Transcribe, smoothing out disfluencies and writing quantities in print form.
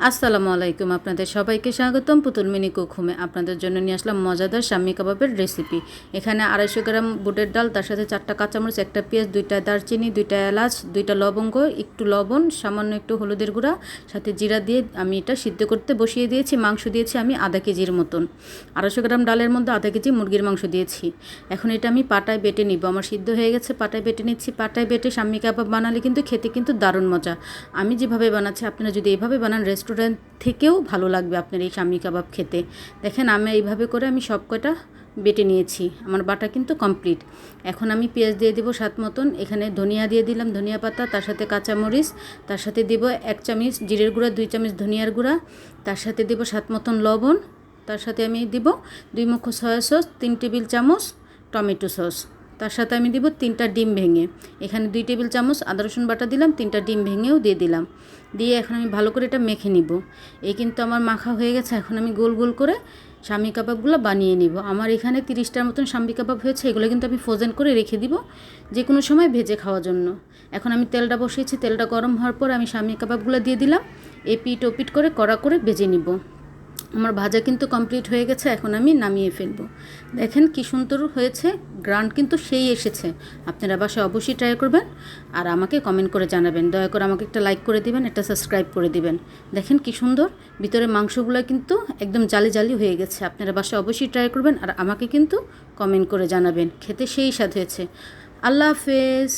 আসসালামু আলাইকুম, আপনাদের সবাইকে স্বাগতম। পুতুল মিনি কুক হোমে আপনাদের জন্য নিয়ে আসলাম মজাদার শাম্মী কাবাবের রেসিপি। এখানে 250 গ্রাম বুটের ডাল, তার সাথে 4টা কাঁচামরিচ, একটা পেঁয়াজ, 2টা দারচিনি, 2টা এলাচ, 2টা লবঙ্গ, একটু লবণ, সামান্য একটু হলুদের গুঁড়া, সাথে জিরা দিয়ে আমি এটা সিদ্ধ করতে বসিয়ে দিয়েছি। মাংস দিয়েছি আমি আধা কেজির মতন। 250 গ্রাম ডালের মধ্যে আধা কেজি মুরগির মাংস দিয়েছি। এখন এটা আমি পাটায় বেটে নিব। আমার সিদ্ধ হয়ে গেছে, পাটায় বেটে নিচ্ছি। পাটায় বেটে শাম্মী কাবাব বানালে কিন্তু খেতে কিন্তু দারুণ মজা। আমি যেভাবে বানাচ্ছি আপনারা যদি এইভাবে বানান রেস্টুরেন্ট থেকেও ভালো লাগবে আপনার এই শাম্মী কাবাব খেতে। দেখেন আমি এইভাবে করে আমি সব কটা বেটে নিয়েছি। আমার বাটা কিন্তু কমপ্লিট। এখন আমি পেঁয়াজ দিয়ে দিব স্বাদ মতন। এখানে ধনিয়া দিয়ে দিলাম, ধনিয়া পাতা, তার সাথে কাঁচামরিচ, তার সাথে দিব 1 চামচ জিরের গুঁড়া, 2 চামচ ধনিয়ার গুঁড়া, তার সাথে দিব স্বাদ মতন লবণ, তার সাথে আমি দিব 2 মুঠো সয়া সস, 3 টেবিল চামচ টমেটো সস, তার সাথে আমি দিব 3টা ডিম ভেঙে। এখানে 2 টেবিল চামচ আদা রসুন বাটা দিলাম, 3টা ডিম ভেঙেও দিয়ে দিলাম। দিয়ে এখন আমি ভালো করে এটা মেখে নিব। এই কিন্তু আমার মাখা হয়ে গেছে। এখন আমি গোল গোল করে শাম্মী কাবাবগুলো বানিয়ে নিব। আমার এখানে 30টার মতন শাম্মী কাবাব হয়েছে। এগুলো কিন্তু আমি ফ্রোজেন করে রেখে দিব যে কোনো সময় ভেজে খাওয়ার জন্য। এখন আমি তেলটা বসিয়েছি। তেলটা গরম হওয়ার পর আমি শাম্মী কাবাবগুলো দিয়ে দিলাম। এপিট ওপিট করে কড়া করে ভেজে নিব। আমার ভাজা কিন্তু কমপ্লিট হয়ে গেছে। এখন আমি নামিয়ে ফেলবো। দেখেন কি সুন্দর হয়েছে, গ্রান্ড কিন্তু সেই এসেছে। আপনারা বাসায় অবশ্যই ট্রাই করবেন আর আমাকে কমেন্ট করে জানাবেন। দয়া করে আমাকে একটা লাইক করে দিবেন, একটা সাবস্ক্রাইব করে দিবেন। দেখেন কি সুন্দর ভিতরে মাংসগুলো কিন্তু একদম জালি জালি হয়ে গেছে। আপনারা বাসায় অবশ্যই ট্রাই করবেন আর আমাকে কিন্তু কমেন্ট করে জানাবেন। খেতে সেই স্বাদ হয়েছে। আল্লাহ হাফেজ।